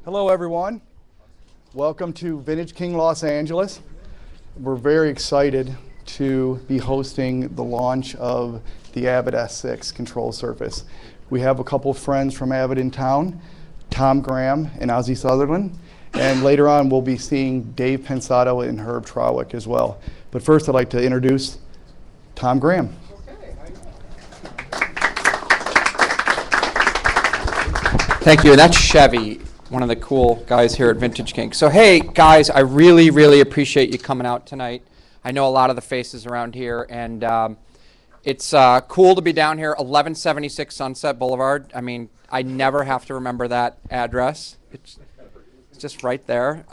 Hello everyone. Welcome to Vintage King Los Angeles. We're very excited to be hosting the launch of the Avid S6 control surface. We have a couple of friends from Avid in town, Tom Graham and Ozzy Sutherland, and later on we'll be seeing Dave Pensato and Herb Trawick as well. But first I'd like to introduce Tom Graham. Thank you. That's Chevy, one of the cool guys here at Vintage King. So hey, guys, I really, really appreciate you coming out tonight. I know a lot of the faces around here, and it's cool to be down here, 1176 Sunset Boulevard. I mean, I never have to remember that address. It's just right there.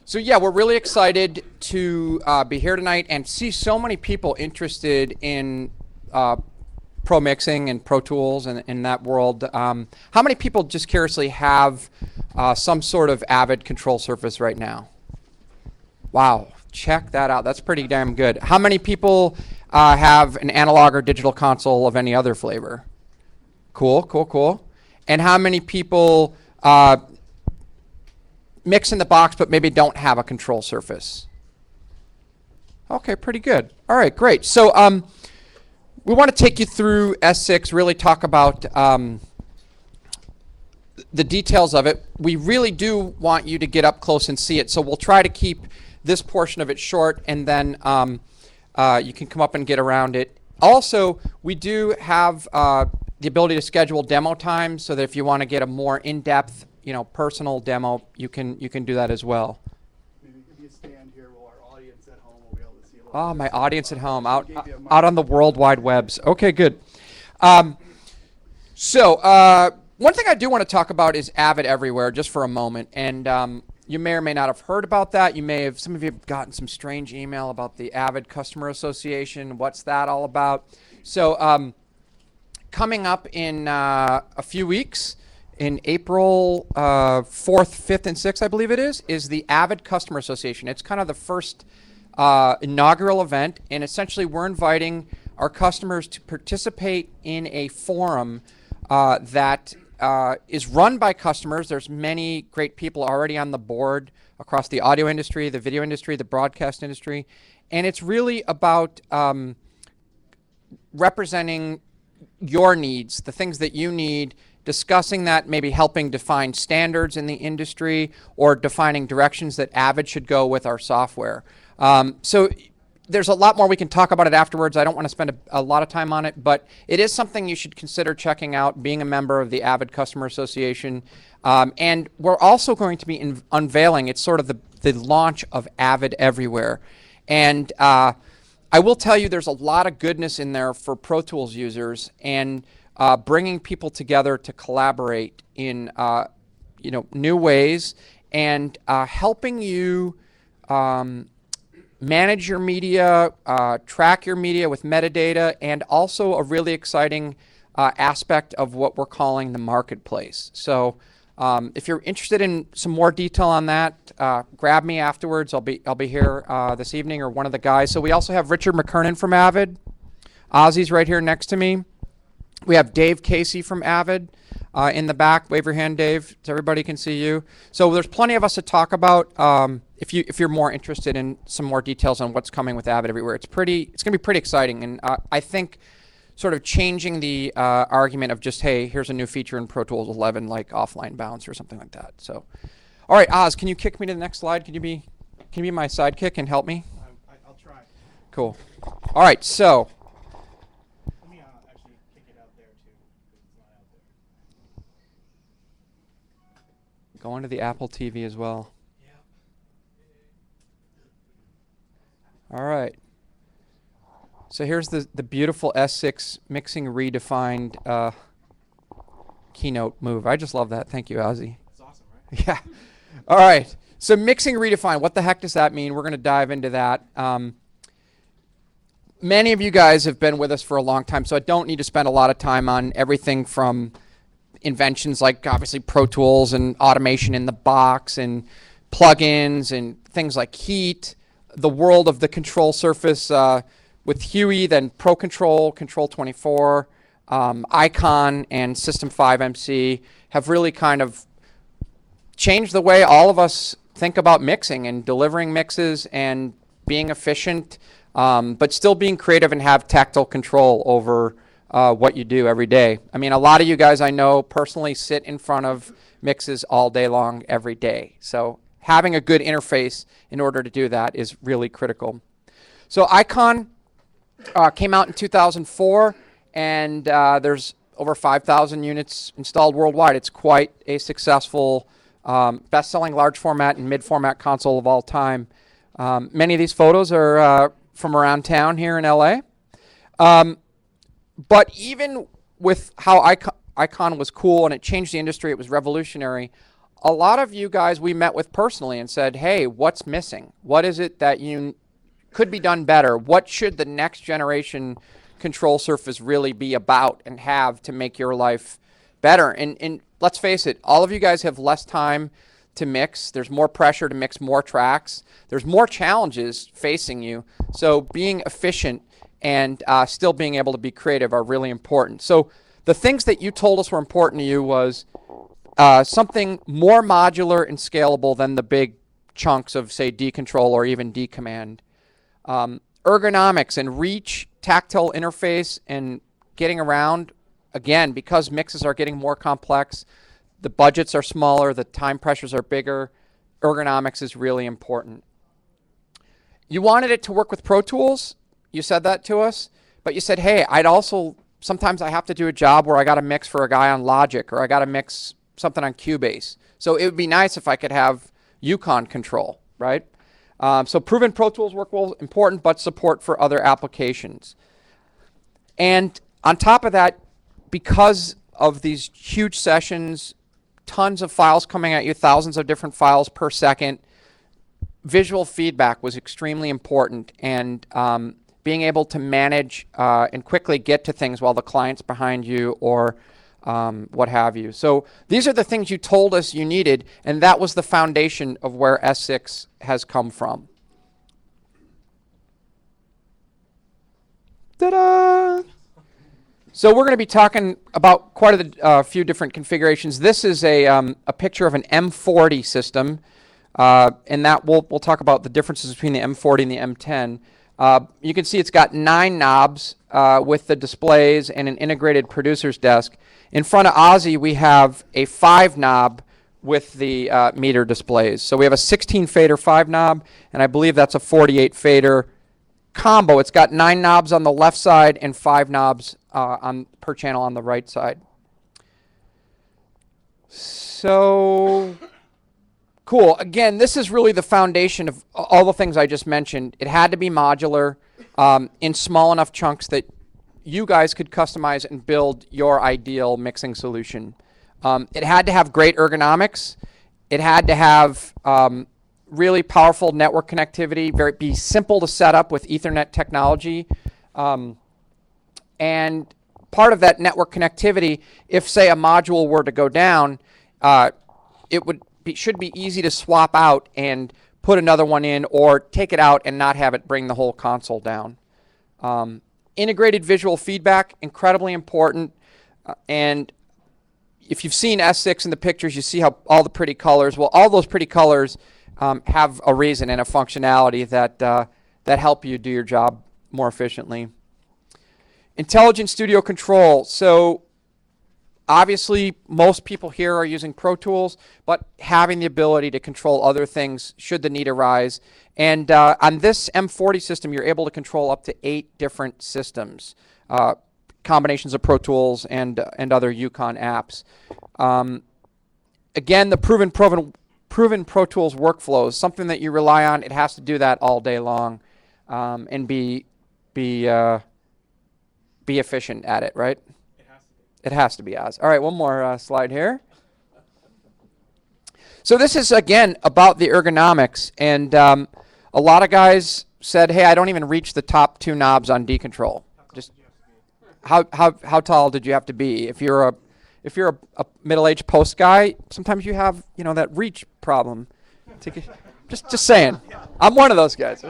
So yeah, we're really excited to be here tonight and see so many people interested in Pro Mixing and Pro Tools and in that world. How many people, just curiously, have some sort of Avid control surface right now? Wow, check that out. That's pretty damn good. How many people have an analog or digital console of any other flavor? Cool, cool, cool. And how many people mix in the box but maybe don't have a control surface? Okay, pretty good. All right, great. So we want to take you through S6, really talk about the details of it. We really do want you to get up close and see it, so we'll try to keep this portion of it short, and then you can come up and get around it. Also, we do have the ability to schedule demo time, so that if you want to get a more in-depth, personal demo, you can do that as well. Maybe if you stand here, will our audience at home will be able to see a little Oh, bit. my audience at home, out on the World Wide Webs. Okay, good. So one thing I do want to talk about is Avid Everywhere, just for a moment. And you may or may not have heard about that. Some of you have gotten some strange email about the Avid Customer Association. What's that all about? So coming up in a few weeks, in April 4th, 5th, and 6th, I believe it is the Avid Customer Association. It's kind of the first inaugural event, and essentially we're inviting our customers to participate in a forum that is run by customers. There's many great people already on the board across the audio industry, the video industry, the broadcast industry, and it's really about representing your needs, the things that you need, discussing that, maybe helping define standards in the industry or defining directions that Avid should go with our software. So there's a lot more. We can talk about it afterwards. I don't want to spend a lot of time on it, but it is something you should consider checking out, being a member of the Avid Customer Association. And we're also going to be unveiling, it's sort of the launch of Avid Everywhere. And I will tell you there's a lot of goodness in there for Pro Tools users, and bringing people together to collaborate in new ways, and helping you manage your media, track your media with metadata, and also a really exciting aspect of what we're calling the marketplace. So if you're interested in some more detail on that, grab me afterwards. I'll be here this evening, or one of the guys. So we also have Richard McKernan from Avid. Ozzy's right here next to me. We have Dave Casey from Avid in the back. Wave your hand, Dave, so everybody can see you. So there's plenty of us to talk about. If you're more interested in some more details on what's coming with Avid Everywhere, it's going to be pretty exciting. And I think sort of changing the argument of just, hey, here's a new feature in Pro Tools 11, like offline bounce or something like that. So, all right, Oz, can you kick me to the next slide? Can you be my sidekick and help me? I'll try. Cool. All right, so. Let me actually kick it out there too, because it's not out there. Going to the Apple TV as well. All right. So here's the beautiful S6 Mixing Redefined keynote move. I just love that. Thank you, Ozzy. It's awesome, right? Yeah. All right. So Mixing Redefined, what the heck does that mean? We're going to dive into that. Many of you guys have been with us for a long time, so I don't need to spend a lot of time on everything from inventions like obviously Pro Tools and automation in the box and plugins and things like Heat, the world of the control surface with Huey, then Pro Control, Control 24, Icon, and System 5 MC have really kind of changed the way all of us think about mixing and delivering mixes and being efficient, but still being creative and have tactile control over what you do every day. I mean, a lot of you guys I know personally sit in front of mixes all day long, every day. So having a good interface in order to do that is really critical. So Icon came out in 2004, and there's over 5,000 units installed worldwide. It's quite a successful, best-selling large format and mid-format console of all time. Many of these photos are from around town here in LA. But even with how Icon was cool and it changed the industry, it was revolutionary, a lot of you guys we met with personally and said, hey, what's missing? What is it that you could be done better? What should the next generation control surface really be about and have to make your life better? And let's face it, all of you guys have less time to mix. There's more pressure to mix more tracks. There's more challenges facing you. So being efficient and still being able to be creative are really important. So the things that you told us were important to you was something more modular and scalable than the big chunks of, say, D control or even D command. Ergonomics and reach, tactile interface, and getting around, again, because mixes are getting more complex, the budgets are smaller, the time pressures are bigger, ergonomics is really important. You wanted it to work with Pro Tools. You said that to us, but you said, hey, sometimes I have to do a job where I got to mix for a guy on Logic, or I got to mix something on Cubase. So it would be nice if I could have Yukon control, right? So proven Pro Tools work well, important, but support for other applications. And on top of that, because of these huge sessions, tons of files coming at you, thousands of different files per second, visual feedback was extremely important, and being able to manage and quickly get to things while the client's behind you or what have you. So these are the things you told us you needed, and that was the foundation of where S6 has come from. Ta-da! So we're going to be talking about quite a few different configurations. This is a picture of an M40 system, and that we'll talk about the differences between the M40 and the M10. You can see it's got 9 knobs with the displays and an integrated producer's desk. In front of Ozzy, we have a 5-knob with the meter displays. So we have a 16-fader 5-knob, and I believe that's a 48-fader combo. It's got 9 knobs on the left side and 5 knobs per channel on the right side. So cool. Again, this is really the foundation of all the things I just mentioned. It had to be modular in small enough chunks that you guys could customize and build your ideal mixing solution. It had to have great ergonomics. It had to have really powerful network connectivity, be simple to set up with Ethernet technology. And part of that network connectivity, if, say, a module were to go down, should be easy to swap out and put another one in, or take it out and not have it bring the whole console down. Integrated visual feedback, incredibly important. And if you've seen S6 in the pictures, you see how all the pretty colors, well, all those pretty colors have a reason and a functionality that help you do your job more efficiently. Intelligent studio control. So obviously, most people here are using Pro Tools, but having the ability to control other things should the need arise. And on this M40 system, you're able to control up to 8 different systems, combinations of Pro Tools and other Yukon apps. Again, the proven Pro Tools workflows, something that you rely on. It has to do that all day long, and be efficient at it, right? It has to be Oz. All right, one more slide here. So this is, again, about the ergonomics. And a lot of guys said, hey, I don't even reach the top 2 knobs on D control. Just how tall did you have to be? If you're a middle-aged post guy, sometimes you have, that reach problem. Just saying. I'm one of those guys.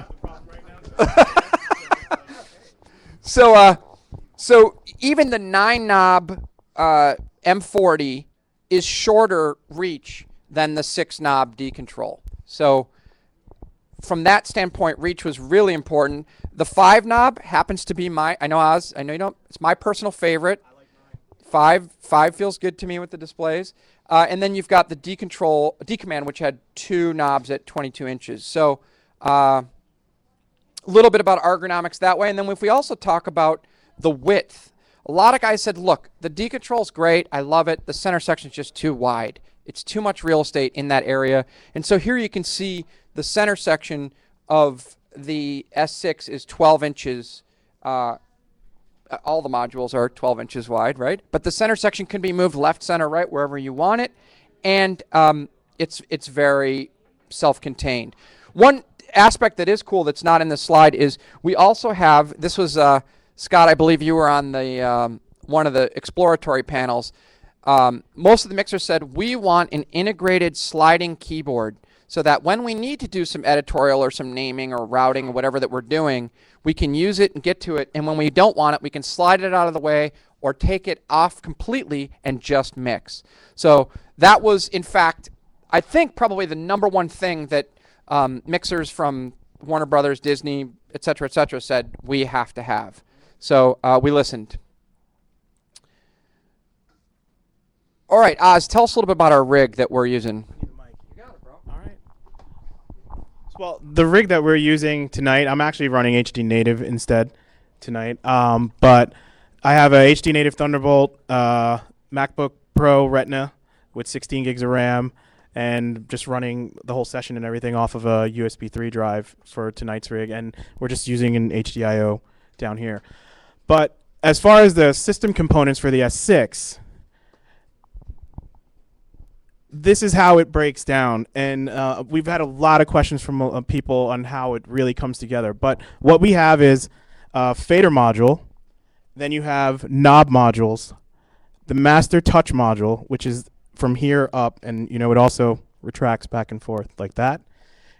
So even the 9-knob M40 is shorter reach than the 6-knob D control. So from that standpoint, reach was really important. The 5-knob happens to be I know Oz, I know you don't, it's my personal favorite. Five feels good to me with the displays. And then you've got the D command, which had 2 knobs at 22 inches. So a little bit about ergonomics that way. And then if we also talk about the width, a lot of guys said, look, the D control's great. I love it. The center section's just too wide. It's too much real estate in that area. And so here you can see the center section of the S6 is 12 inches. All the modules are 12 inches wide, right? But the center section can be moved left, center, right, wherever you want it. And it's very self-contained. One aspect that is cool that's not in the slide is we also have, this was, Scott, I believe you were on the one of the exploratory panels. Most of the mixers said, we want an integrated sliding keyboard so that when we need to do some editorial or some naming or routing or whatever that we're doing, we can use it and get to it. And when we don't want it, we can slide it out of the way or take it off completely and just mix. So that was, in fact, I think probably the number one thing that mixers from Warner Brothers, Disney, et cetera, said we have to have. So we listened. All right, Oz, tell us a little bit about our rig that we're using. Well, the rig that we're using tonight, I'm actually running HD Native instead tonight. But I have a HD Native Thunderbolt MacBook Pro Retina with 16 gigs of RAM and just running the whole session and everything off of a USB 3 drive for tonight's rig. And we're just using an HDIO down here. But as far as the system components for the S6, this is how it breaks down, and we've had a lot of questions from people on how it really comes together. But what we have is a fader module, then you have knob modules, the master touch module, which is from here up, and it also retracts back and forth like that.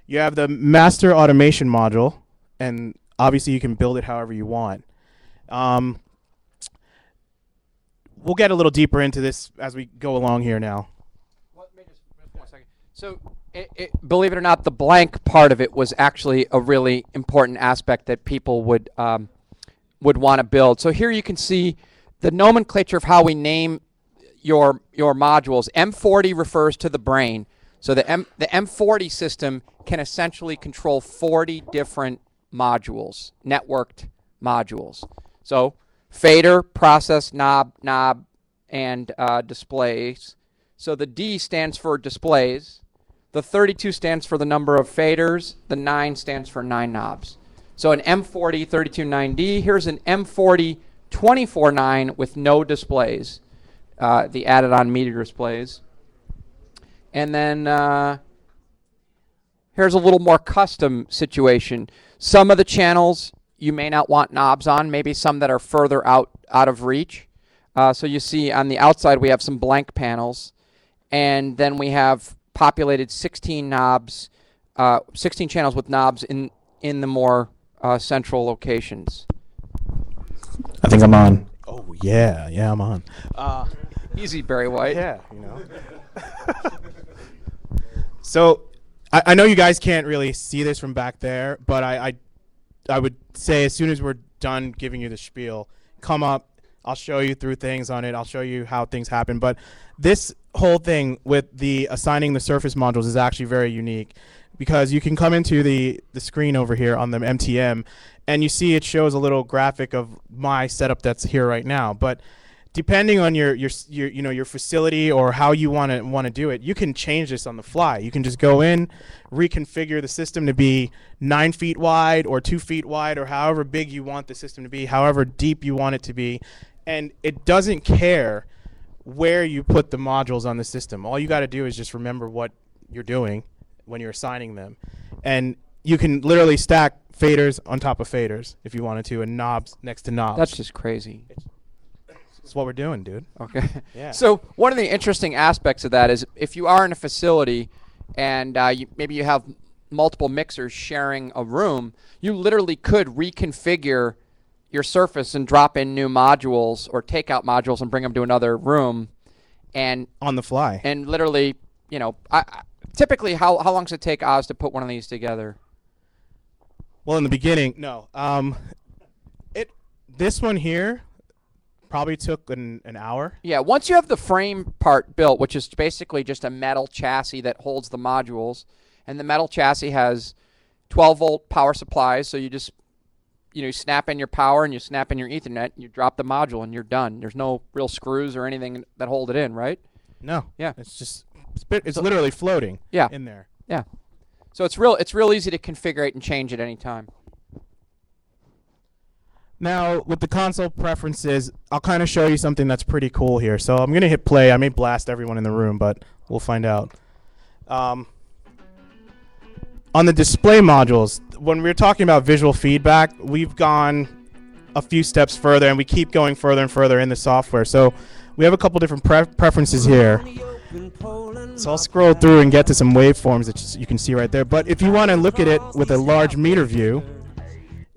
You have the master automation module, and obviously you can build it however you want. We'll get a little deeper into this as we go along here now. So, believe it or not, the blank part of it was actually a really important aspect that people would want to build. So here you can see the nomenclature of how we name your modules. M40 refers to the brain. So the M40 system can essentially control 40 different modules, networked modules. So fader, process, knob, and displays. So the D stands for displays. The 32 stands for the number of faders. The 9 stands for 9 knobs. So an M40 32.9D. Here's an M40 24.9 with no displays. The added-on meter displays. And then here's a little more custom situation. Some of the channels you may not want knobs on. Maybe some that are further out of reach. So you see on the outside we have some blank panels. And then we have populated 16 knobs, 16 channels with knobs in the more central locations. I think I'm on. Oh, yeah, I'm on. Easy, Barry White. Yeah, So I know you guys can't really see this from back there, but I would say as soon as we're done giving you the spiel, come up. I'll show you through things on it. I'll show you how things happen. But this whole thing with the assigning the surface modules is actually very unique because you can come into the screen over here on the MTM and you see it shows a little graphic of my setup that's here right now. But depending on your facility or how you want to do it, you can change this on the fly. You can just go in, reconfigure the system to be 9 feet wide or 2 feet wide or however big you want the system to be, however deep you want it to be. And it doesn't care where you put the modules on the system. All you got to do is just remember what you're doing when you're assigning them. And you can literally stack faders on top of faders if you wanted to and knobs next to knobs. That's just crazy. That's what we're doing, dude. Okay. Yeah. So one of the interesting aspects of that is if you are in a facility and maybe you have multiple mixers sharing a room, you literally could reconfigure your surface and drop in new modules or take out modules and bring them to another room and on the fly. And literally you know, typically how long does it take Oz to put one of these together? Well, in the beginning, no. This one here probably took an hour. Yeah, once you have the frame part built, which is basically just a metal chassis that holds the modules, and the metal chassis has 12-volt power supplies, so you just, you know, you snap in your power and you snap in your Ethernet, and you drop the module and you're done. There's no real screws or anything that hold it in, right? No. Yeah. It's literally floating. Yeah. In there. Yeah. So it's real easy to configure it and change at any time. Now, with the console preferences, I'll kind of show you something that's pretty cool here. So I'm going to hit play. I may blast everyone in the room, but we'll find out. On the display modules, when we're talking about visual feedback, we've gone a few steps further, and we keep going further and further in the software. So we have a couple different preferences here. So I'll scroll through and get to some waveforms that you can see right there. But if you want to look at it with a large meter view,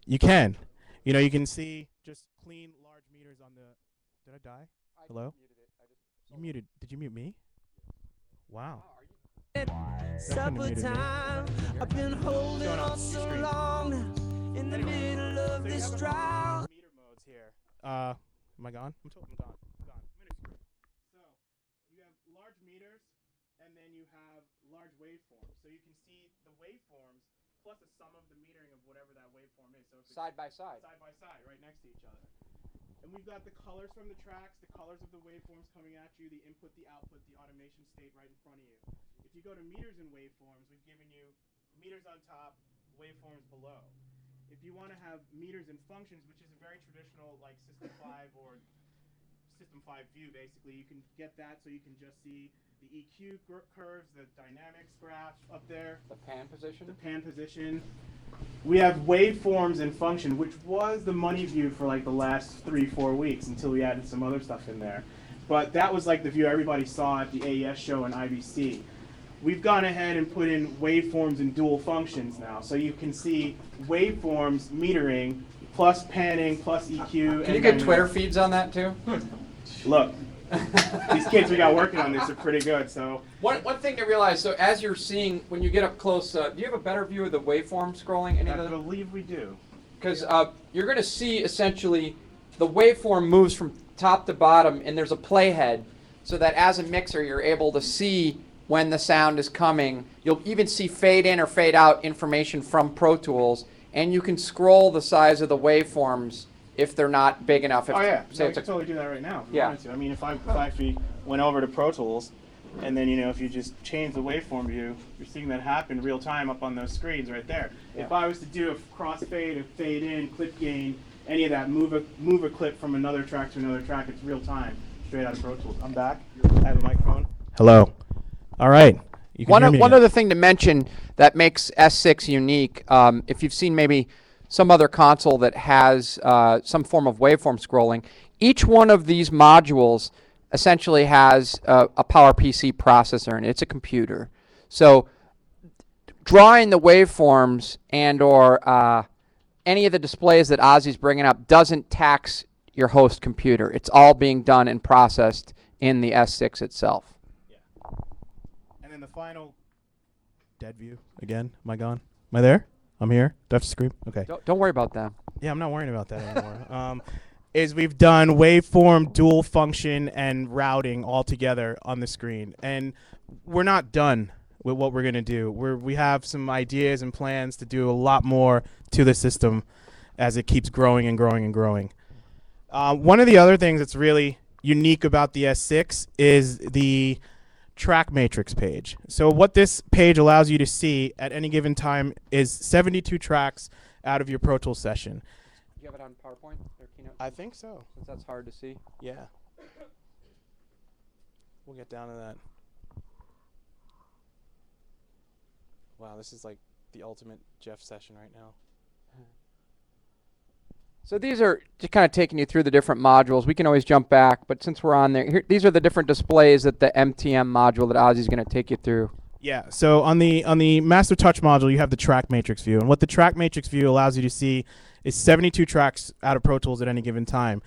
you can. You know, you can see just clean large meters on the... Did I die? Hello? You muted. Did you mute me? Wow. Supper time. I've been holding on so long in the middle of this drought. Meter modes here. Am I gone? I'm gone. Meter screen. So you have large meters, and then you have large waveforms. So you can see the waveforms plus the sum of the metering of whatever that waveform is. So if it's Side by side, right next to each other. And we've got the colors from the tracks, the colors of the waveforms coming at you, the input, the output, the automation state right in front of you. If you go to meters and waveforms, we've given you meters on top, waveforms below. If you want to have meters and functions, which is a very traditional like System 5 or System 5 view, basically, you can get that so you can just see the EQ curves, the dynamics graph up there. the pan position. The pan position. We have waveforms and function, which was the money view for like the last 3-4 weeks until we added some other stuff in there. But that was like the view everybody saw at the AES show in IBC. We've gone ahead and put in waveforms and dual functions now. So you can see waveforms metering plus panning plus EQ. Can you get Twitter feeds on that too? Look, these kids we got working on this are pretty good. So One thing to realize, so as you're seeing, when you get up close, do you have a better view of the waveform scrolling? I believe we do. Because you're going to see essentially the waveform moves from top to bottom, and there's a playhead, so that as a mixer you're able to see when the sound is coming. You'll even see fade in or fade out information from Pro Tools, and you can scroll the size of the waveforms if they're not big enough. If, Oh yeah, say I it's could a, totally do that right now if you Yeah. wanted to. I mean, if I actually went over to Pro Tools, and then if you just change the waveform view, you're seeing that happen real time up on those screens right there. Yeah. If I was to do a crossfade, a fade in, clip gain, any of that, move a clip from another track to another track, it's real time, straight out of Pro Tools. I'm back. I have a microphone. Hello. All right. You can hear me one now. other thing to mention that makes S6 unique, if you've seen maybe some other console that has some form of waveform scrolling, each one of these modules essentially has a PowerPC processor in it. It's a computer. So drawing the waveforms and or any of the displays that Ozzy's bringing up doesn't tax your host computer. It's all being done and processed in the S6 itself. And then the final dead view again. Am I gone? Am I there? I'm here. Do I have to scream? Okay. Don't worry about that. Yeah, I'm not worrying about that anymore. Is we've done waveform, dual function, and routing all together on the screen, and we're not done with what we're gonna do. We have some ideas and plans to do a lot more to the system as it keeps growing and growing and growing. One of the other things that's really unique about the S6 is the track matrix page. So what this page allows you to see at any given time is 72 tracks out of your Pro Tools session. Do you have it on PowerPoint or Keynote? I think so. Since that's hard to see. Yeah. We'll get down to that. Wow, this is like the ultimate Jeff session right now. So these are just kind of taking you through the different modules. We can always jump back, but since we're on there, here, these are the different displays that the MTM module that Ozzy's going to take you through. Yeah, so on the Master Touch module, you have the track matrix view. And what the track matrix view allows you to see is 72 tracks out of Pro Tools at any given time.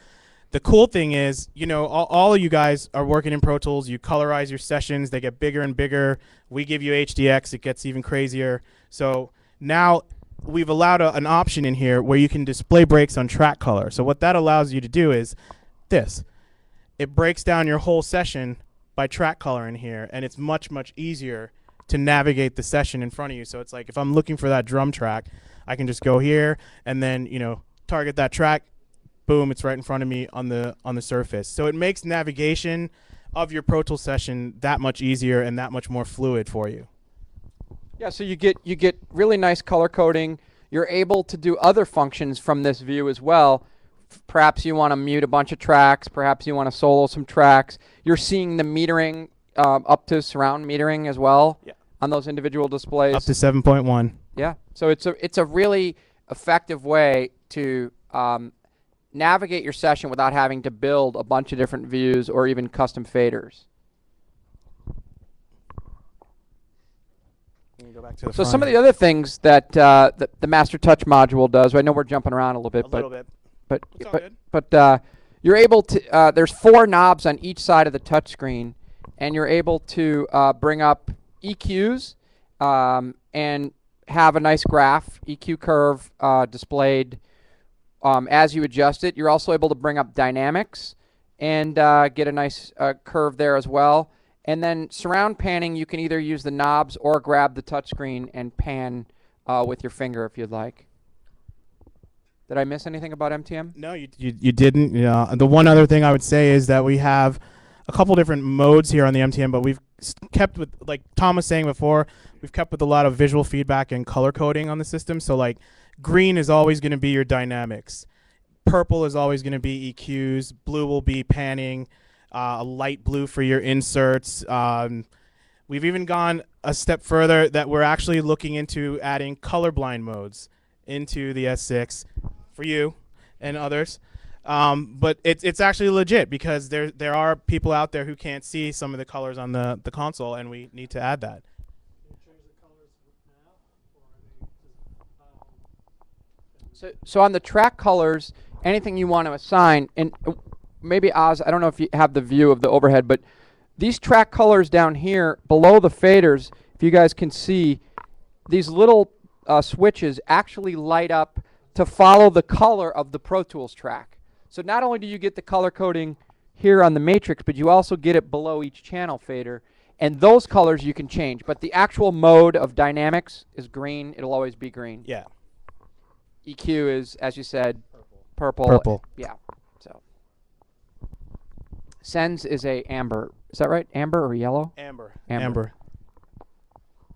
the cool thing is, you know, all of you guys are working in Pro Tools. You colorize your sessions. They get bigger and bigger. We give you HDX. It gets even crazier. So now we've allowed an option in here where you can display breaks on track color. So what that allows you to do is this. It breaks down your whole session by track color in here, and it's much, much easier to navigate the session in front of you. So it's like if I'm looking for that drum track, I can just go here and then, you know, target that track. Boom, it's right in front of me on the surface. So it makes navigation of your Pro Tools session that much easier and that much more fluid for you. Yeah, so you get really nice color coding. You're able to do other functions from this view as well. Perhaps you want to mute a bunch of tracks. Perhaps you want to solo some tracks. You're seeing the metering up to surround metering as well on those individual displays. Up to 7.1. Yeah, so it's a really effective way to navigate your session without having to build a bunch of different views or even custom faders. Can you go back to the So front some of here? the other things that the Master Touch module does, I know we're jumping around a little bit, A little bit. It's all good. but you're able to, there's 4 knobs on each side of the touch screen, and you're able to bring up EQs and have a nice graph, EQ curve displayed as you adjust it. You're also able to bring up dynamics and get a nice curve there as well. And then surround panning, you can either use the knobs or grab the touchscreen and pan with your finger if you'd like. Did I miss anything about MTM? No, you didn't. Yeah. The one other thing I would say is that we have a couple different modes here on the MTM, but we've kept with, like Tom was saying before, we've kept with a lot of visual feedback and color coding on the system. So like green is always going to be your dynamics. Purple is always going to be EQs. Blue will be panning. A light blue for your inserts. We've even gone a step further that we're actually looking into adding colorblind modes into the S6 for you and others. But it's actually legit because there are people out there who can't see some of the colors on the console, and we need to add that. So on the track colors, anything you want to assign, and maybe Oz, I don't know if you have the view of the overhead, but these track colors down here below the faders, if you guys can see, these little switches actually light up to follow the color of the Pro Tools track. So not only do you get the color coding here on the matrix, but you also get it below each channel fader. And those colors you can change. But the actual mode of dynamics is green. It'll always be green. Yeah. EQ is, as you said, purple. Purple. Yeah. So Sens is a amber. Is that right? Amber or yellow? Amber.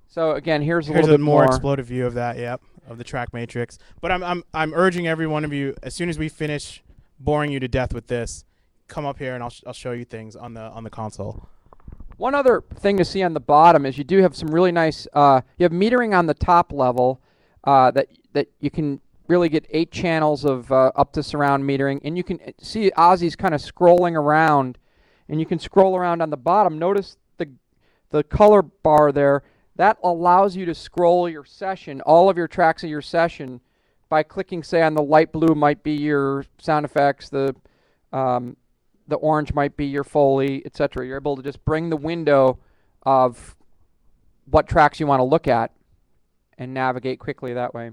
So again, here's a Here's little a bit more more. exploded view of that. Yep, of the track matrix. But I'm urging every one of you, as soon as we finish boring you to death with this, come up here and I'll show you things on the console. One other thing to see on the bottom is you do have some really nice. You have metering on the top level that you can really get 8 channels of up to surround metering, and you can see Ozzy's kind of scrolling around, and you can scroll around on the bottom. Notice the color bar there. That allows you to scroll your session, all of your tracks of your session, by clicking, say, on the light blue might be your sound effects, the orange might be your Foley, etc. You're able to just bring the window of what tracks you want to look at and navigate quickly that way.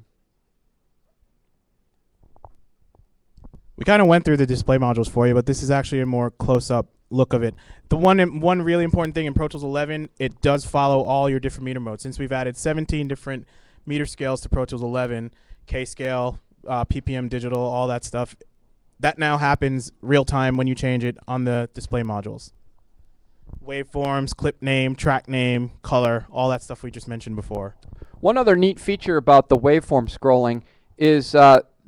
We kind of went through the display modules for you, but this is actually a more close-up look of it. The one really important thing in Pro Tools 11, it does follow all your different meter modes. Since we've added 17 different meter scales to Pro Tools 11, K-scale, PPM digital, all that stuff, that now happens real-time when you change it on the display modules. Waveforms, clip name, track name, color, all that stuff we just mentioned before. One other neat feature about the waveform scrolling is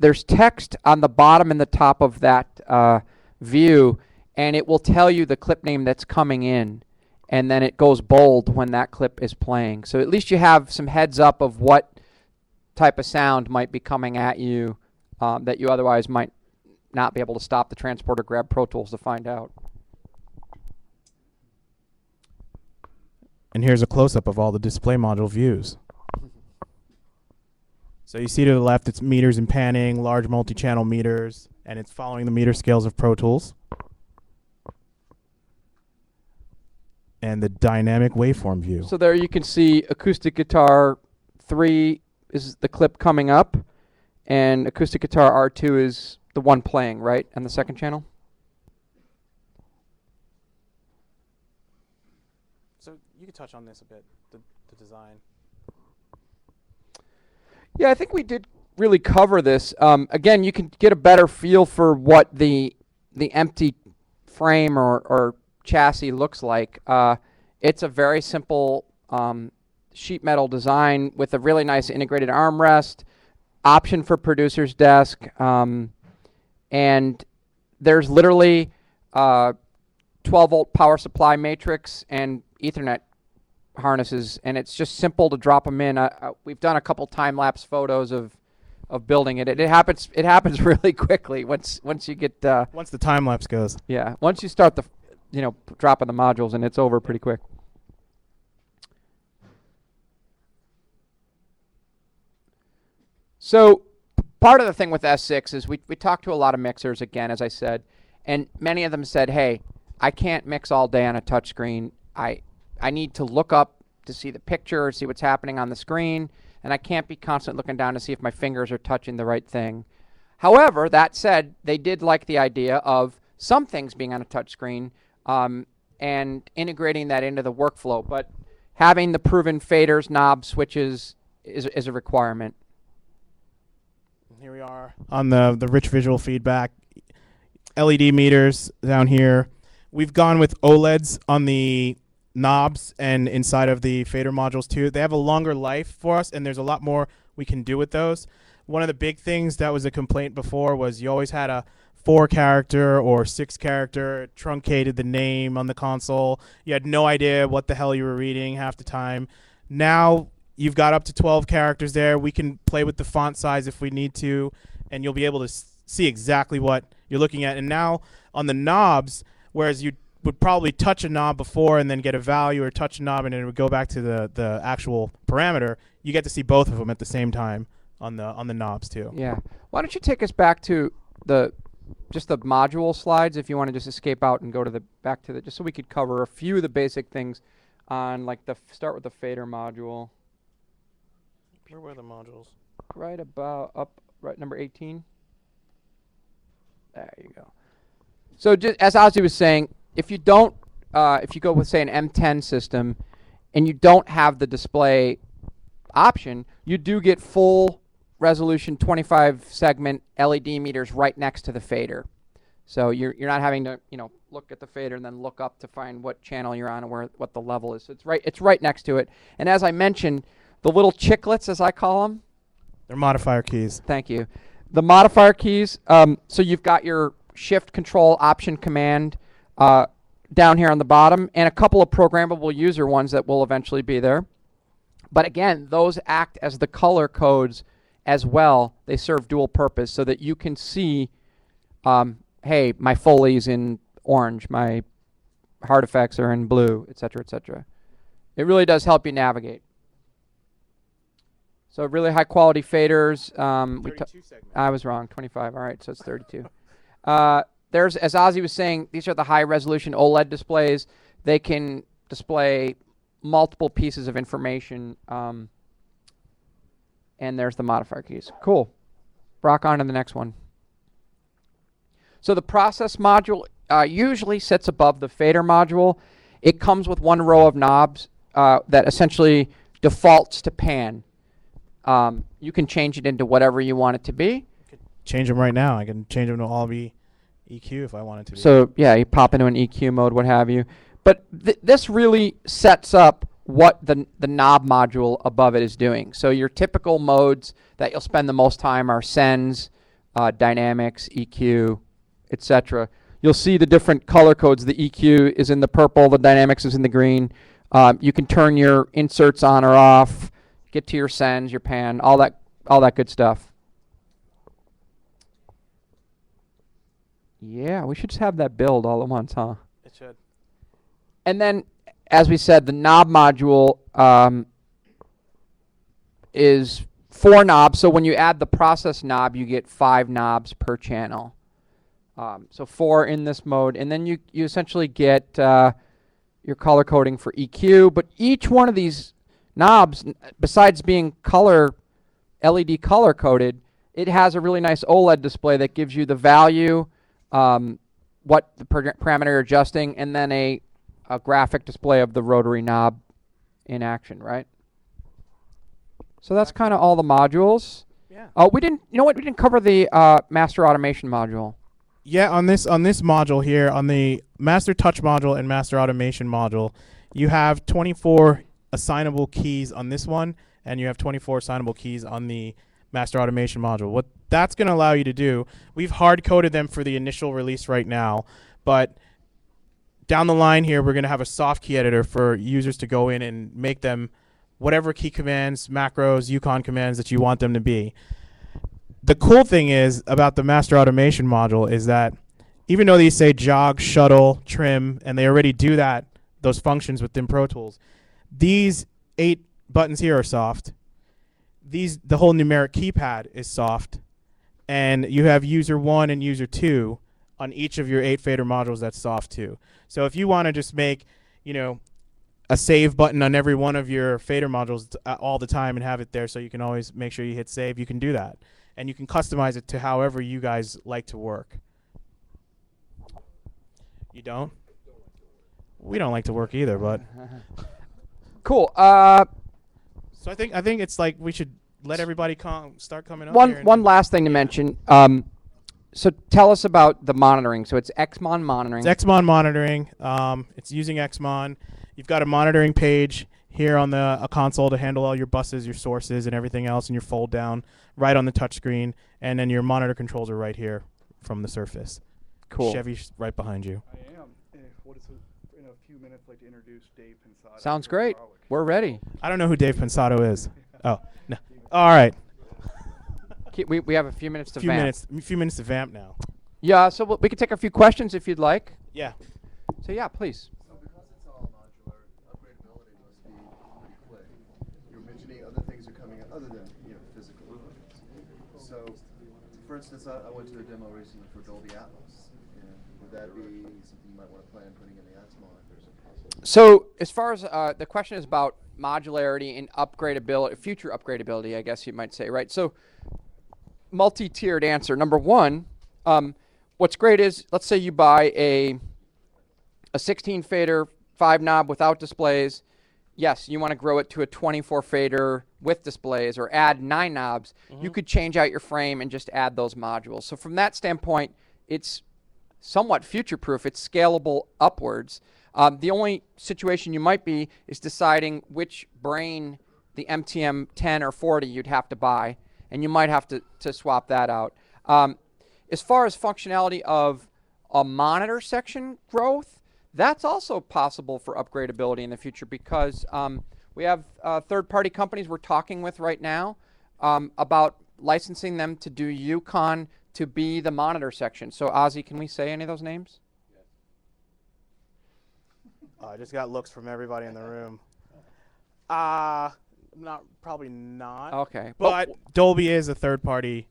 there's text on the bottom and the top of that view, and it will tell you the clip name that's coming in, and then it goes bold when that clip is playing. So at least you have some heads up of what type of sound might be coming at you that you otherwise might not be able to stop the transport or grab Pro Tools to find out. And here's a close-up of all the display module views. So you see to the left, it's meters and panning, large multi-channel meters, and it's following the meter scales of Pro Tools. And the dynamic waveform view. So there you can see acoustic guitar 3 is the clip coming up, and acoustic guitar R2 is the one playing, right, on the second channel? So you could touch on this a bit, the design. Yeah, I think we did really cover this. Again, you can get a better feel for what the empty frame or chassis looks like. It's a very simple sheet metal design with a really nice integrated armrest, option for producer's desk, and there's literally 12-volt power supply matrix and Ethernet harnesses, and it's just simple to drop them in. We've done a couple time-lapse photos of building it. It happens really quickly once you get Once the time lapse goes. yeah, once you start dropping the modules, and it's over pretty quick. So part of the thing with S6 is we talked to a lot of mixers, again, as I said, and many of them said, hey, I can't mix all day on a touchscreen. I need to look up to see the picture, see what's happening on the screen, and I can't be constantly looking down to see if my fingers are touching the right thing. However, that said, they did like the idea of some things being on a touchscreen and integrating that into the workflow, but having the proven faders, knobs, switches is a requirement. Here we are on the rich visual feedback. LED meters down here. We've gone with OLEDs on the knobs and inside of the fader modules too. They have a longer life for us, and there's a lot more we can do with those. One of the big things that was a complaint before was you always had a 4-character or 6-character. It truncated the name on the console. You had no idea what the hell you were reading half the time. Now you've got up to 12 characters there. We can play with the font size if we need to, and you'll be able to see exactly what you're looking at. And now on the knobs, whereas you would probably touch a knob before and then get a value, or touch a knob and then it would go back to the actual parameter, you get to see both of them at the same time on the knobs too. Yeah. Why don't you take us back to just the module slides, if you want to just escape out and go to just so we could cover a few of the basic things on, like, start with the fader module. Where were the modules? Right about right number 18. There you go. So just as Ozzy was saying, if you go with, say, an M10 system and you don't have the display option, you do get full resolution 25 segment LED meters right next to the fader. So you're not having to look at the fader and then look up to find what channel you're on and what the level is. So it's right next to it. And as I mentioned, the little chiclets, as I call them, They're modifier keys. Thank you. The modifier keys, so you've got your shift, control, option, command down here on the bottom, and a couple of programmable user ones that will eventually be there. But again, those act as the color codes as well. They serve dual purpose so that you can see, hey, my Foley's in orange, my hard effects are in blue, etc., etc. It really does help you navigate. So really high quality faders. 32 segments. I was wrong, 25. All right, so it's 32. There's, as Ozzy was saying, these are the high resolution OLED displays. They can display multiple pieces of information. And there's the modifier keys. Cool. Rock on to the next one. So the process module usually sits above the fader module. It comes with one row of knobs that essentially defaults to pan. You can change it into whatever you want it to be. Change them right now. I can change them to all be EQ if I wanted to be. So yeah, you pop into an EQ mode, what have you. But this really sets up what the knob module above it is doing. So your typical modes that you'll spend the most time are sends, dynamics, EQ, etc. You'll see the different color codes. The EQ is in the purple, the dynamics is in the green. You can turn your inserts on or off, get to your sends, your pan, all that good stuff. Yeah, we should just have that build all at once, huh? It should. And then, as we said, the knob module is 4 knobs. So when you add the process knob, you get 5 knobs per channel. So 4 in this mode, and then you essentially get your color coding for EQ. But each one of these knobs, besides being LED color coded, it has a really nice OLED display that gives you the value, what the parameter you're adjusting, and then a graphic display of the rotary knob in action, right? So that's kind of all the modules. Yeah. We didn't, you know what? We didn't cover the master automation module. Yeah, on this module here, on the master touch module and master automation module, you have 24 assignable keys on this one, and you have 24 assignable keys on the master automation module. What that's going to allow you to do, we've hard coded them for the initial release right now, but down the line here, we're going to have a soft key editor for users to go in and make them whatever key commands, macros, Yukon commands that you want them to be. The cool thing is about the master automation module is that even though these say jog, shuttle, trim, and they already do that, those functions within Pro Tools, these 8 buttons here are soft. The whole numeric keypad is soft, and you have user 1 and user 2 on each of your 8 fader modules that's soft too. So if you want to just make, a save button on every one of your fader modules all the time and have it there so you can always make sure you hit save, you can do that. And you can customize it to however you guys like to work. You don't? We don't like to work either, but Cool. so I think it's like we should let everybody start coming up. One last thing to mention. So tell us about the monitoring. So it's Xmon monitoring. It's Xmon monitoring. It's using Xmon. You've got a monitoring page here on a console to handle all your buses, your sources, and everything else, and your fold down right on the touchscreen. And then your monitor controls are right here from the Surface. Cool. Chevy's right behind you. I am. In a few minutes, I'd like to introduce Dave Pensado. Sounds great. We're ready. I don't know who Dave Pensado is. Oh, no. All right. We have a few minutes to A few vamp. minutes to vamp now. Yeah, so we can take a few questions if you'd like. Yeah. So yeah, please. So because it's all modular, upgradability must be pretty quick. You're mentioning other things are coming out other than physical equipment. So, for instance, I went to a demo recently for Dolby Atmos. Would that be something you might want to plan putting in the Atmos monitors? So as far as the question is about modularity and upgradability, future upgradability, I guess you might say, right? So multi-tiered answer. Number one, what's great is, let's say you buy a 16 fader 5 knob without displays. Yes, you want to grow it to a 24 fader with displays or add 9 knobs. You could change out your frame and just add those modules. So from that standpoint, it's somewhat future-proof. It's scalable upwards. The only situation you might be is deciding which brain, the MTM 10 or 40, you'd have to buy, and you might have to swap that out. As far as functionality of a monitor section growth, that's also possible for upgradability in the future because we have third-party companies we're talking with right now about licensing them to do Yukon to be the monitor section. So Ozzy, can we say any of those names? I just got looks from everybody in the room. Probably not. Okay. But Dolby is a third-party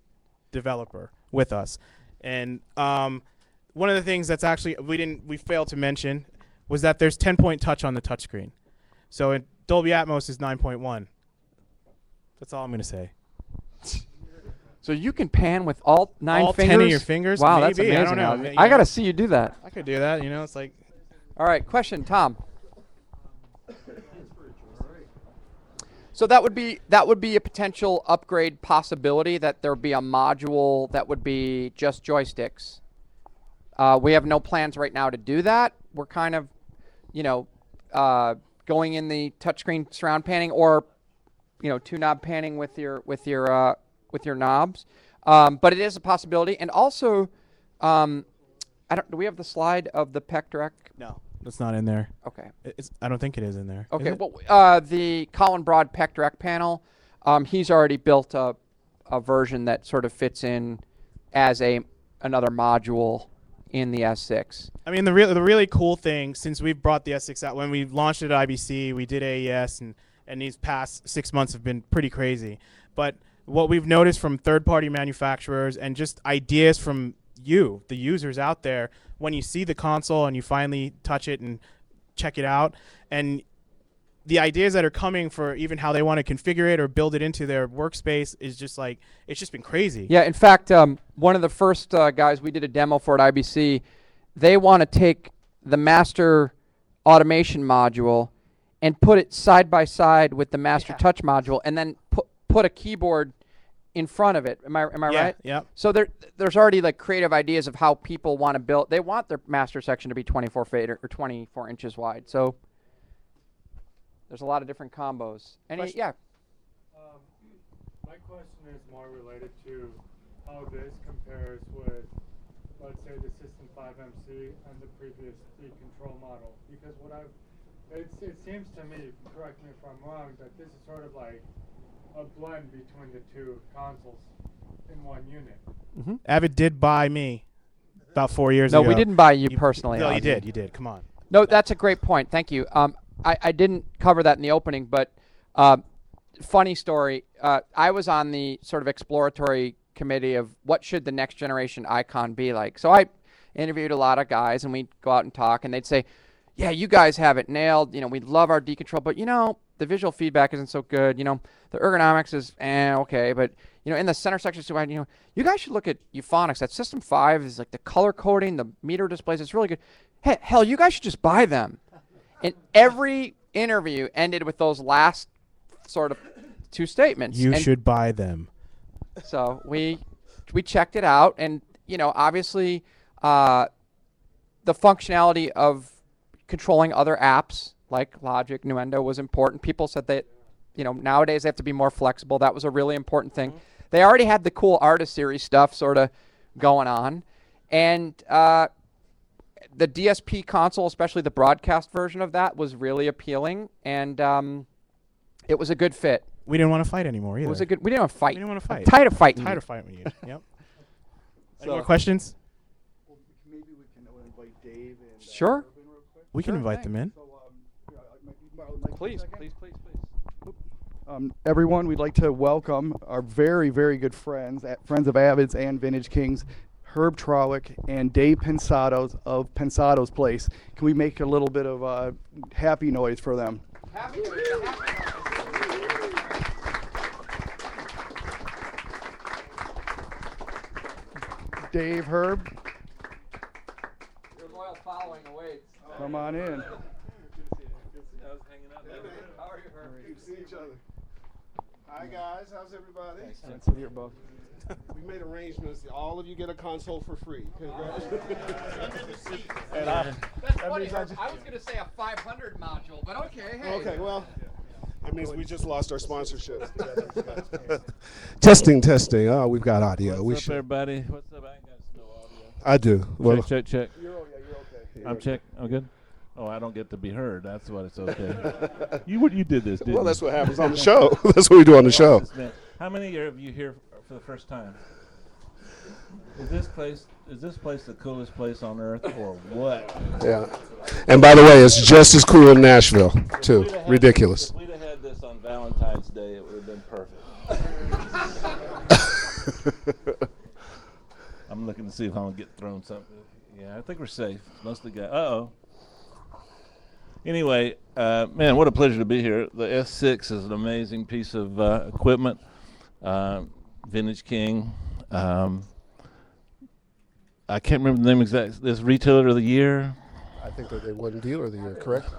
developer with us, and one of the things that's actually we failed to mention was that there's 10-point touch on the touchscreen. So in Dolby Atmos is 9.1. That's all I'm gonna say. So you can pan with all 9 all fingers? 10 of your fingers? Wow, Maybe. that's amazing. I don't know. Ozzy. I got to see you do that. I could do that. It's like. All right, question, Tom. So that would be a potential upgrade possibility, that there would be a module that would be just joysticks. We have no plans right now to do that. We're kind of, going in the touchscreen surround panning or, 2-knob panning with your knobs. But it is a possibility, and also, do we have the slide of the PEC Direct? No, that's not in there. Okay. I don't think it is in there. Okay. Is it? Well, the Colin Broad PEC Direct panel, he's already built a version that sort of fits in as another module in the S6. I mean, the really cool thing, since we've brought the S6 out, when we launched it at IBC, we did AES, and these past 6 months have been pretty crazy. But what we've noticed from third-party manufacturers and just ideas from you, the users out there, when you see the console and you finally touch it and check it out, and the ideas that are coming for even how they want to configure it or build it into their workspace is just like, it's just been crazy. Yeah, in fact, one of the first guys we did a demo for at IBC, they want to take the master automation module and put it side by side with the master touch module, and then put a keyboard in front of it. Am I right? Yeah. So there's already like creative ideas of how people want to build. They want their master section to be 24 feet or 24 inches wide. So there's a lot of different combos. Yeah. My question is more related to how this compares with, let's say, the System 5 MC and the previous 3 control model. Because it seems to me, correct me if I'm wrong, that this is sort of like a blend between the two consoles in one unit. Mm-hmm. Avid did buy me about 4 years ago. No, we didn't buy you personally. No, Ozzy. you did. You did. Come on. No, that's a great point. Thank you. I didn't cover that in the opening, but funny story. I was on the sort of exploratory committee of what should the next generation icon be like. So I interviewed a lot of guys, and we'd go out and talk, and they'd say, yeah, you guys have it nailed. You know, we love our decontrol, but, you know, the visual feedback isn't so good. You know, the ergonomics is okay, but, you know, in the center section, so you know, you guys should look at euphonics. That System 5 is like the color coding, the meter displays. It's really good. Hey, hell, you guys should just buy them. And every interview ended with those last sort of 2 statements. You should buy them. So we checked it out, and, you know, obviously the functionality of controlling other apps like Logic, Nuendo was important. People said that, you know, nowadays they have to be more flexible. That was a really important thing. They already had the cool Artist Series stuff sort of going on. And the DSP console, especially the broadcast version of that, was really appealing. And it was a good fit. We didn't want to fight anymore either. It was a good. We didn't want to fight. We didn't want to fight. I'm tired of fighting. Tired of fighting with you. Yep. Any So- more questions? Well, maybe we can invite Dave and Sure. Urban real quick. We can Sure invite thing. them in. So, Mike, Please, a second? please. Everyone, we'd like to welcome our very, very good friends of Avid's and Vintage Kings, Herb Trowick and Dave Pensados of Pensados Place. Can we make a little bit of happy noise for them? Happy noise. Dave, Herb, Your loyal following awaits. come on in. How are you, Herb? Good to see each other. Hi guys, how's everybody? Nice to hear both. We made arrangements. All of you get a console for free. Congratulations. That's funny, Herb. I was going to say a 500 module, but okay, hey. Okay, well, that means we just lost our sponsorship. Testing. Oh, we've got audio. What's up, everybody? What's up? I ain't got no audio. I do. Well, Check. You're okay. I'm check. I'm good. Oh, I don't get to be heard. That's what it's okay. You did this, didn't well, you? that's what happens on the show. That's what we do on the show. Man, how many of you here for the first time? Is this place the coolest place on earth, or what? Yeah. And by the way, it's just as cool in Nashville, too. Ridiculous. If we'd have had this on Valentine's Day, it would have been perfect. I'm looking to see if I'm gonna get thrown something. Yeah, I think we're safe. Mostly got. Uh-oh. Anyway, man, what a pleasure to be here. The S6 is an amazing piece of equipment. Vintage King. I can't remember the name exact. This Retailer of the Year. I think that they won Dealer of the Year, correct?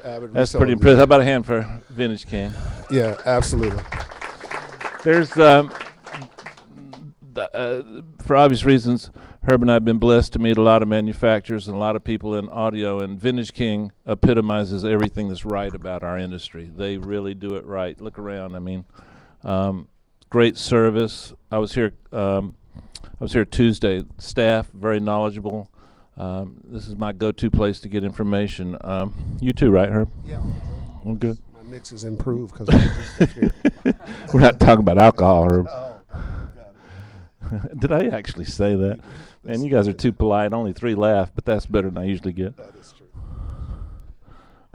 Avid That's Reseller pretty of the impressive. How about a hand for Vintage King? Year. Yeah, absolutely. There's, for obvious reasons, Herb and I have been blessed to meet a lot of manufacturers and a lot of people in audio, and Vintage King epitomizes everything that's right about our industry. They really do it right. Look around. I mean, great service. I was here Tuesday. Staff very knowledgeable. This is my go-to place to get information. You too, right, Herb? Yeah. Well, good. My mix is improved because I just here. We're not talking about alcohol, Herb. Oh, Did I actually say that? Man, you guys are too polite. Only 3 laugh, but that's better than I usually get. that is true.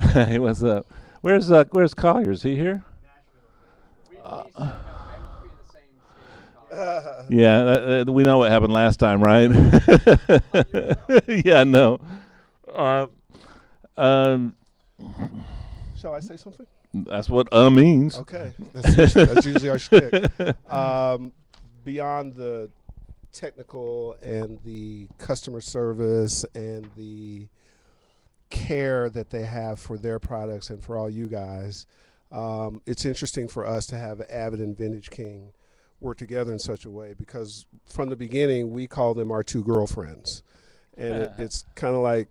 Hey, what's up? Where's Collier? Is he here? Yeah, we know what happened last time, right? Yeah, no. Shall I say something? That's what means. Okay, that's usually our shtick. Beyond the technical and the customer service and the care that they have for their products and for all you guys, it's interesting for us to have Avid and Vintage King work together in such a way, because from the beginning we call them our two girlfriends, and it's kind of like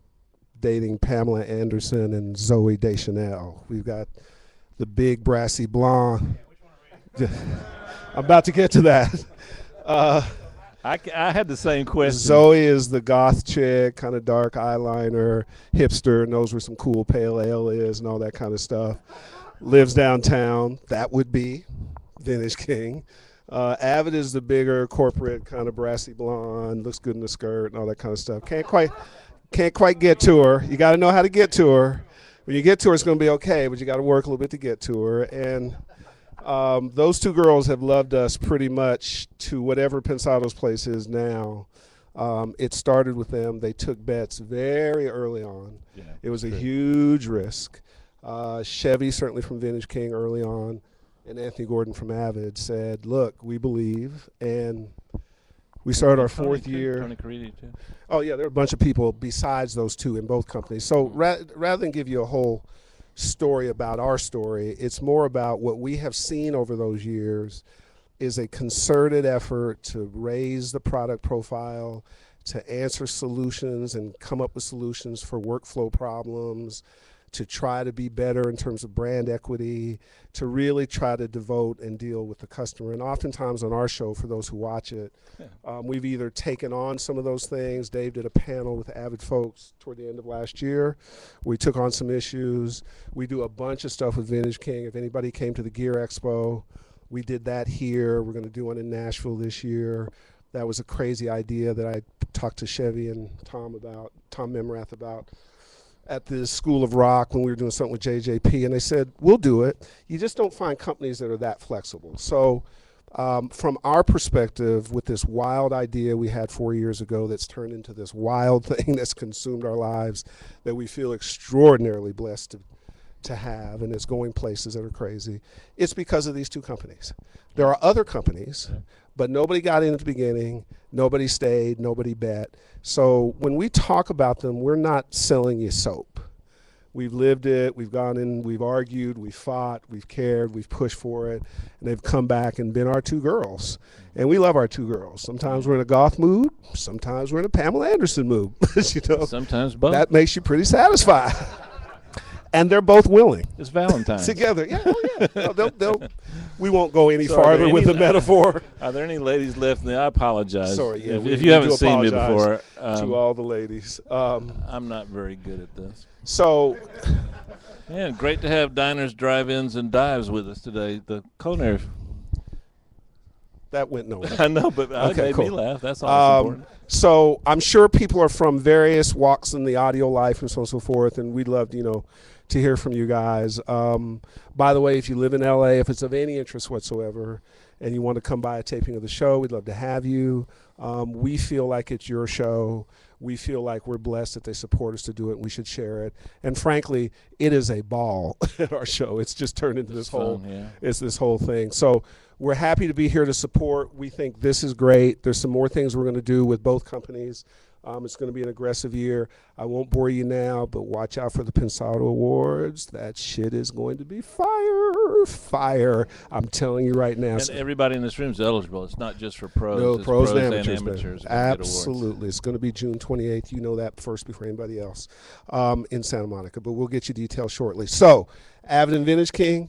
dating Pamela Anderson and Zoe Deschanel. We've got the big brassy blonde. I'm about to get to that. I had the same question. Zoe is the goth chick, kind of dark eyeliner, hipster, knows where some cool pale ale is and all that kind of stuff. Lives downtown. That would be Vintage King. Avid is the bigger corporate, kind of brassy blonde, looks good in the skirt and all that kind of stuff. Can't quite get to her. You got to know how to get to her. When you get to her, it's going to be okay, but you got to work a little bit to get to her. And those two girls have loved us pretty much to whatever Pensado's place is now. It started with them. They took bets very early on. Yeah, it was a huge risk. Chevy, certainly from Vintage King early on, and Anthony Gordon from Avid said, look, we believe. And we started our fourth year. Tony Caridi, too. Oh, yeah, there are a bunch of people besides those two in both companies. So rather than give you a whole story about our story, it's more about what we have seen over those years is a concerted effort to raise the product profile, to answer solutions and come up with solutions for workflow problems, to try to be better in terms of brand equity, to really try to devote and deal with the customer. And oftentimes on our show, for those who watch it, we've either taken on some of those things. Dave did a panel with Avid folks toward the end of last year. We took on some issues. We do a bunch of stuff with Vintage King. If anybody came to the Gear Expo, we did that here. We're going to do one in Nashville this year. That was a crazy idea that I talked to Chevy and Tom Memrath about at the School of Rock when we were doing something with JJP, and they said, we'll do it. You just don't find companies that are that flexible. So from our perspective, with this wild idea we had 4 years ago that's turned into this wild thing that's consumed our lives, that we feel extraordinarily blessed to have, and it's going places that are crazy, it's because of these two companies. There are other companies, but nobody got in at the beginning, nobody stayed, nobody bet. So when we talk about them, we're not selling you soap. We've lived it, we've gone in, we've argued, we've fought, we've cared, we've pushed for it, and they've come back and been our two girls. And we love our two girls. Sometimes we're in a goth mood, sometimes we're in a Pamela Anderson mood. You know, sometimes both. That makes you pretty satisfied. And they're both willing. It's Valentine's. Together. Yeah, yeah. No, we won't go any So farther with the metaphor. Are there any ladies left? I apologize. Sorry, yeah, if you haven't seen me before. To all the ladies. I'm not very good at this. So. Yeah, great to have diners, drive-ins, and dives with us today. The culinary. That went nowhere. I know, but it made me laugh. That's all that's important. So I'm sure people are from various walks in the audio life and so on and so forth, and we'd love, to hear from you guys. By the way, if you live in LA, if it's of any interest whatsoever, and you want to come by a taping of the show, we'd love to have you. We feel like it's your show. We feel like we're blessed that they support us to do it, and we should share it. And frankly, it is a ball at our show. It's just turned into this whole thing. So we're happy to be here to support. We think this is great. There's some more things we're going to do with both companies. It's going to be an aggressive year. I won't bore you now, but watch out for the Pensado Awards. That shit is going to be fire. I'm telling you right now. And everybody in this room is eligible. It's not just for pros. No, it's pros and amateurs. amateurs. Absolutely. It's going to be June 28th. You know that first before anybody else in Santa Monica, but we'll get you details shortly. So, Avid and Vintage King,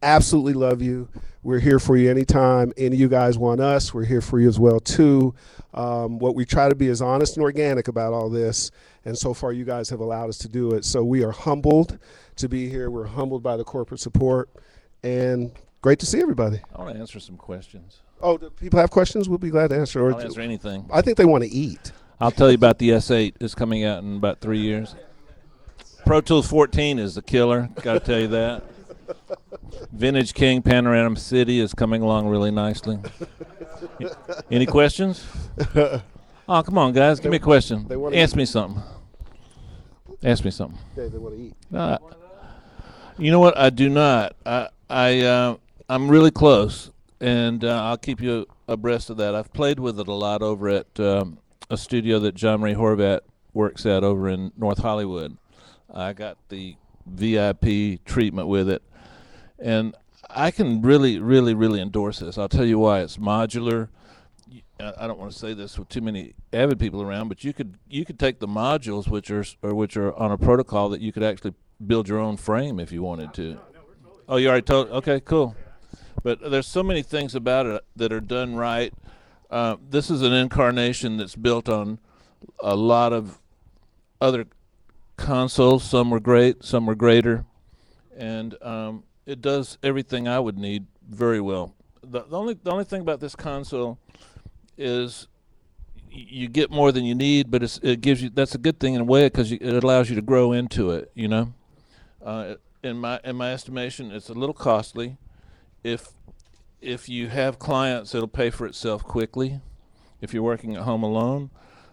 absolutely love you. We're here for you anytime. Any of you guys want us, we're here for you as well, too. What we try to be is honest and organic about all this, and so far you guys have allowed us to do it. So we are humbled to be here. We're humbled by the corporate support, and great to see everybody. I want to answer some questions. Oh, do people have questions? We'll be glad to answer. I'll answer anything. I think they want to eat. I'll tell you about the S8. It's coming out in about 3 years. Pro Tools 14 is the killer. Got to tell you that. Vintage King Panorama City is coming along really nicely. Any questions? Oh, come on, guys. Give me a question. Ask me something. Ask me something. They want to eat. You know what? I do not. I'm really close, and I'll keep you abreast of that. I've played with it a lot over at a studio that John Ray Horvat works at over in North Hollywood. I got the VIP treatment with it, and I can really, really, really endorse this. I'll tell you why. It's modular. I don't want to say this with too many Avid people around, but you could take the modules, which are on a protocol that you could actually build your own frame if you wanted to. Oh, you already told? Okay, cool. But there's so many things about it that are done right. This is an incarnation that's built on a lot of other consoles. Some were great, some were greater, and it does everything I would need very well. The only thing about this console is you get more than you need, but it gives you, that's a good thing in a way, because it allows you to grow into it. You know, in my estimation, it's a little costly. If you have clients, it'll pay for itself quickly. If you're working at home alone,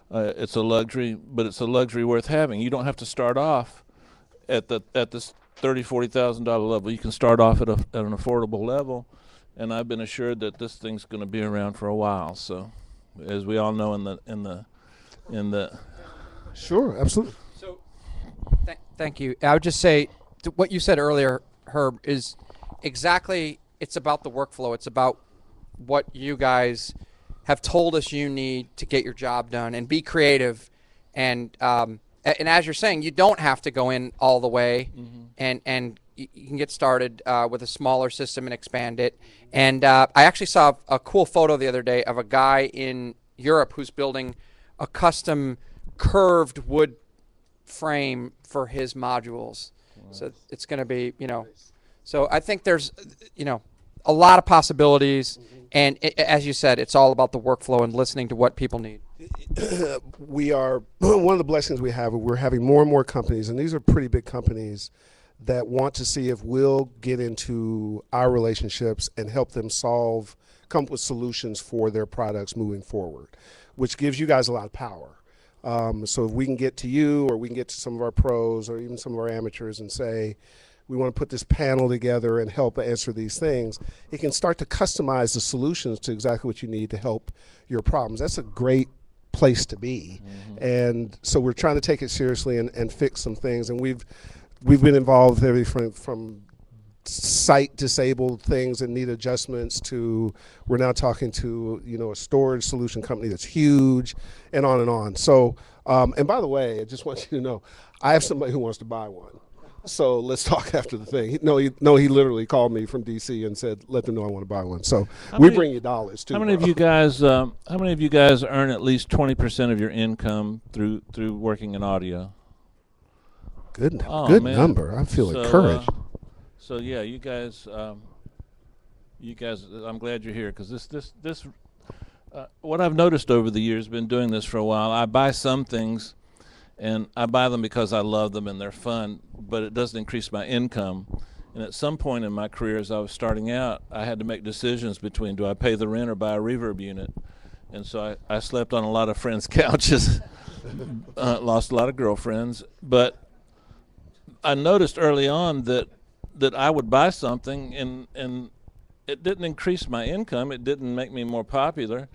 it's a luxury, but it's a luxury worth having. You don't have to start off at this $30,000-$40,000 level. You can start off at an affordable level, and I've been assured that this thing's going to be around for a while. So, as we all know, in the Sure, absolutely. So, thank you. I would just say what you said earlier, Herb, is exactly. It's about the workflow. It's about what you guys have told us you need to get your job done and be creative. And as you're saying, you don't have to go in all the way, and you can get started with a smaller system and expand it. And I actually saw a cool photo the other day of a guy in Europe who's building a custom curved wood frame for his modules. Nice. So it's going to be, so I think there's, a lot of possibilities. And as you said, it's all about the workflow and listening to what people need. We are, one of the blessings we have, we're having more and more companies, and these are pretty big companies that want to see if we'll get into our relationships and help them come up with solutions for their products moving forward, which gives you guys a lot of power. So if we can get to you, or we can get to some of our pros, or even some of our amateurs, and say, we want to put this panel together and help answer these things, it can start to customize the solutions to exactly what you need to help your problems. That's a great place to be. And so we're trying to take it seriously and fix some things. And we've been involved with everything from site disabled things that need adjustments to, we're now talking to a storage solution company that's huge, and on and on. So and by the way, I just want you to know, I have somebody who wants to buy one. So let's talk after the thing. He literally called me from DC and said, let them know I want to buy one. So we bring you dollars too. How many of you guys earn at least 20% of your income through working in audio? Good man. number. I feel encouraged. So yeah, you guys, I'm glad you're here, because this what I've noticed over the years, been doing this for a while, I buy some things, and I buy them because I love them and they're fun, but it doesn't increase my income. And at some point in my career, as I was starting out, I had to make decisions between, do I pay the rent or buy a reverb unit? And so I slept on a lot of friends' couches, lost a lot of girlfriends. But I noticed early on that I would buy something, and it didn't increase my income. It didn't make me more popular.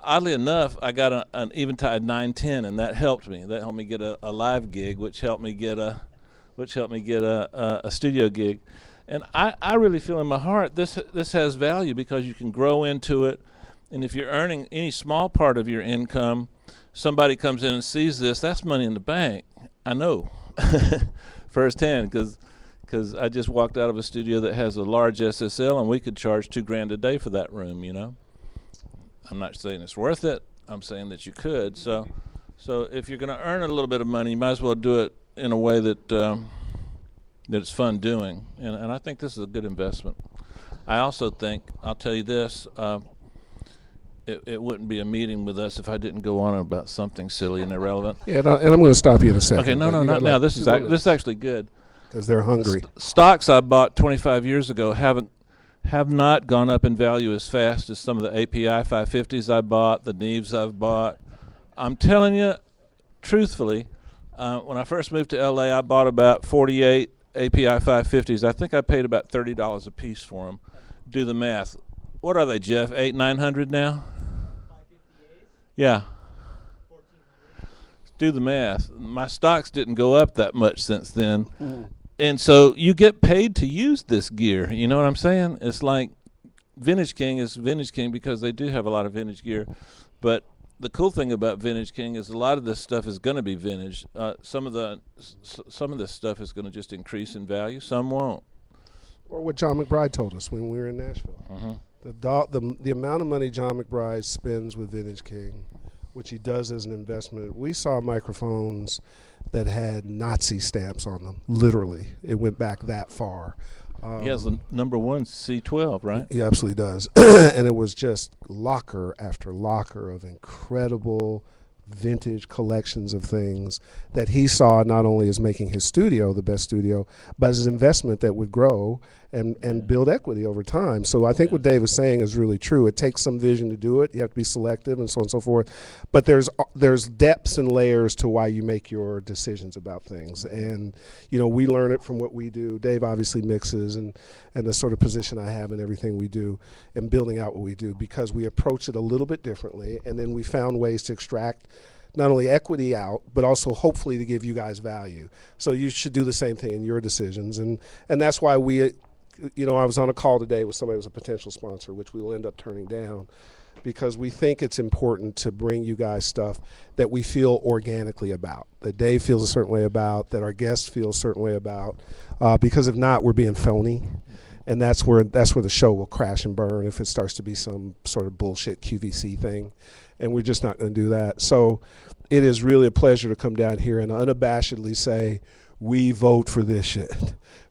Oddly enough, I got an Eventide 910, and that helped me. That helped me get a live gig, which helped me get a studio gig. And I really feel in my heart this has value, because you can grow into it. And if you're earning any small part of your income, somebody comes in and sees this, that's money in the bank. I know firsthand, because I just walked out of a studio that has a large SSL, and we could charge $2,000 a day for that room. I'm not saying it's worth it. I'm saying that you could. So if you're going to earn a little bit of money, you might as well do it in a way that it's fun doing. And I think this is a good investment. I also think, I'll tell you this, it wouldn't be a meeting with us if I didn't go on about something silly and irrelevant. Yeah, and I'm going to stop you in a second. Okay, no, not now. This is actually good. because they're hungry. Stocks I bought 25 years ago have not gone up in value as fast as some of the API 550s I bought, the Neves I've bought. I'm telling you, truthfully, when I first moved to LA, I bought about 48 API 550s. I think I paid about $30 a piece for them. Do the math. What are they, Jeff? 800-900 now? Yeah. Do the math. My stocks didn't go up that much since then. And so you get paid to use this gear. You know what I'm saying? It's like Vintage King is Vintage King because they do have a lot of vintage gear. But the cool thing about Vintage King is a lot of this stuff is going to be vintage. Some of this stuff is going to just increase in value. Some won't. Or what John McBride told us when we were in Nashville. The amount of money John McBride spends with Vintage King, which he does as an investment. We saw microphones that had Nazi stamps on them. Literally, it went back that far. He has the number one C12, right? He absolutely does. And it was just locker after locker of incredible vintage collections of things that he saw not only as making his studio the best studio, but as an investment that would grow and build equity over time. So I think what Dave was saying is really true. It takes some vision to do it. You have to be selective and so on and so forth. But there's depths and layers to why you make your decisions about things. And, we learn it from what we do. Dave obviously mixes and the sort of position I have in everything we do and building out what we do because we approach it a little bit differently. And then we found ways to extract not only equity out, but also hopefully to give you guys value. So you should do the same thing in your decisions. And that's why I was on a call today with somebody who was a potential sponsor, which we will end up turning down, because we think it's important to bring you guys stuff that we feel organically about, that Dave feels a certain way about, that our guests feel a certain way about, because if not, we're being phony. And that's where the show will crash and burn if it starts to be some sort of bullshit QVC thing. And we're just not going to do that. So it is really a pleasure to come down here and unabashedly say, we vote for this shit.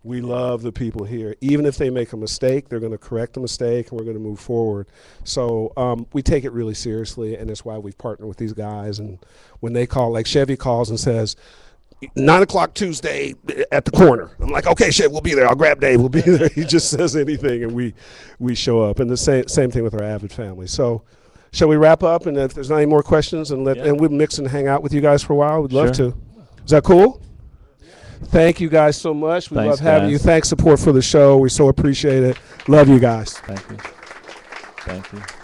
We love the people here. Even if they make a mistake, they're going to correct the mistake, and we're going to move forward. So we take it really seriously, and that's why we've partnered with these guys. And when they call, like Chevy calls and says, 9 o'clock Tuesday at the corner. I'm like, okay, Chevy, we'll be there. I'll grab Dave. We'll be there. He just says anything, and we show up. And the same thing with our Avid family. So shall we wrap up? And if there's not any more questions, and we'll mix and hang out with you guys for a while. We'd love to. Is that cool? Thank you guys so much. We love having you. Thanks support for the show. We so appreciate it. Love you guys. Thank you. Thank you.